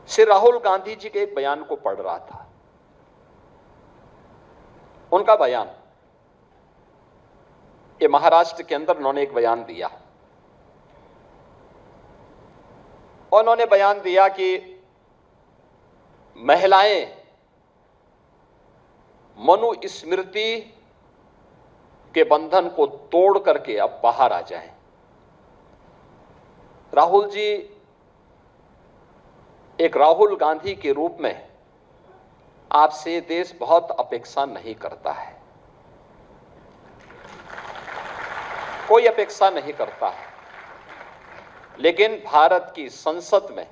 श्री राहुल गांधी जी के एक बयान को पढ़ रहा था। उनका बयान, ये महाराष्ट्र के अंदर उन्होंने एक बयान दिया। उन्होंने बयान दिया कि महिलाएं मनुस्मृति के बंधन को तोड़ करके अब बाहर आ जाएं। राहुल जी एक राहुल गांधी के रूप में आपसे देश बहुत अपेक्षा नहीं करता है, कोई अपेक्षा नहीं करता है। लेकिन भारत की संसद में,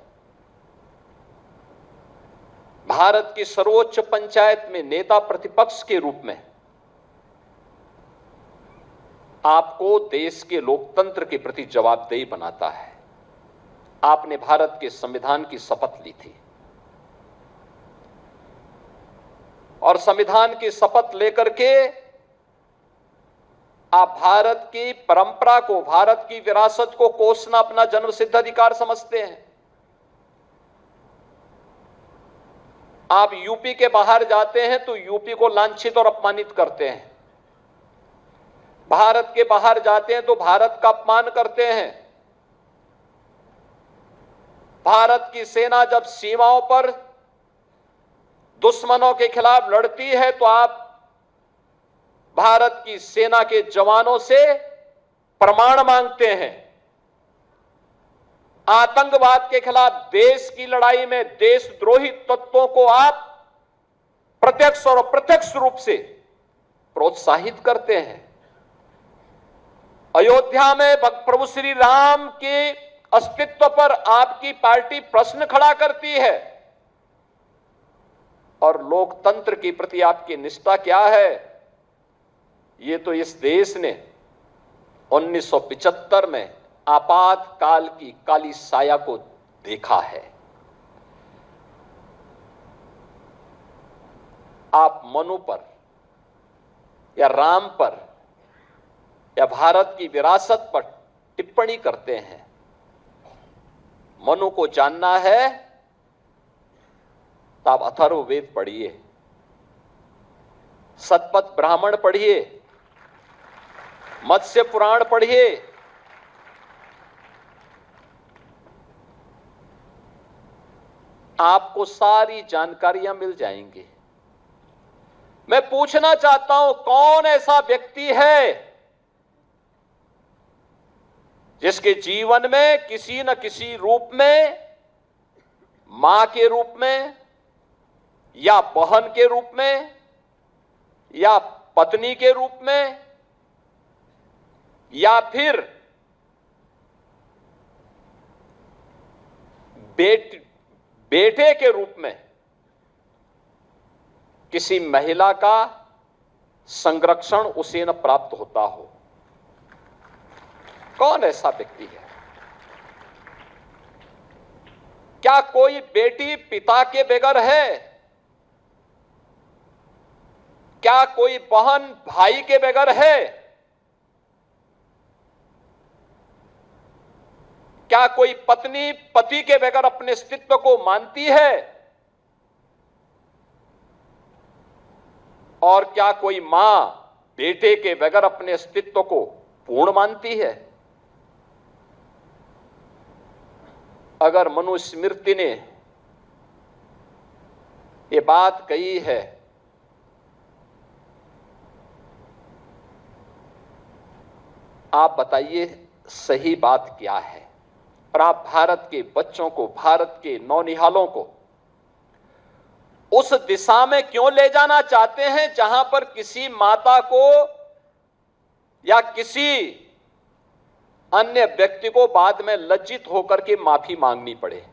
भारत की सर्वोच्च पंचायत में नेता प्रतिपक्ष के रूप में आपको देश के लोकतंत्र के प्रति जवाबदेही बनाता है। आपने भारत के संविधान की शपथ ली थी और संविधान की शपथ लेकर के आप भारत की परंपरा को, भारत की विरासत को कोसना अपना जन्मसिद्ध अधिकार समझते हैं। आप यूपी के बाहर जाते हैं तो यूपी को लांछित और अपमानित करते हैं। भारत के बाहर जाते हैं तो भारत का अपमान करते हैं। भारत की सेना जब सीमाओं पर दुश्मनों के खिलाफ लड़ती है तो आप भारत की सेना के जवानों से प्रमाण मांगते हैं। आतंकवाद के खिलाफ देश की लड़ाई में देशद्रोही तत्वों को आप प्रत्यक्ष और अप्रत्यक्ष रूप से प्रोत्साहित करते हैं। अयोध्या में प्रभु श्री राम के अस्तित्व पर आपकी पार्टी प्रश्न खड़ा करती है और लोकतंत्र के प्रति आपकी निष्ठा क्या है, ये तो इस देश ने 1975 में आपातकाल की काली साया को देखा है। आप मनु पर या राम पर या भारत की विरासत पर टिप्पणी करते हैं। मनु को जानना है तो आप अथर्ववेद पढ़िए, शतपथ ब्राह्मण पढ़िए, मत्स्य पुराण पढ़िए। आपको सारी जानकारियां मिल जाएंगी। मैं पूछना चाहता हूं, कौन ऐसा व्यक्ति है जिसके जीवन में किसी न किसी रूप में, मां के रूप में या बहन के रूप में या पत्नी के रूप में या फिर बेटे के रूप में किसी महिला का संरक्षण उसे न प्राप्त होता हो? कौन ऐसा व्यक्ति है? क्या कोई बेटी पिता के बगैर है? क्या कोई बहन भाई के बगैर है? क्या कोई पत्नी पति के बगैर अपने अस्तित्व को मानती है? और क्या कोई मां बेटे के बगैर अपने अस्तित्व को पूर्ण मानती है? अगर मनुस्मृति ने ये बात कही है आप बताइए सही बात क्या है? और आप भारत के बच्चों को, भारत के नौनिहालों को उस दिशा में क्यों ले जाना चाहते हैं जहां पर किसी माता को या किसी अन्य व्यक्ति को बाद में लज्जित होकर के माफी मांगनी पड़े?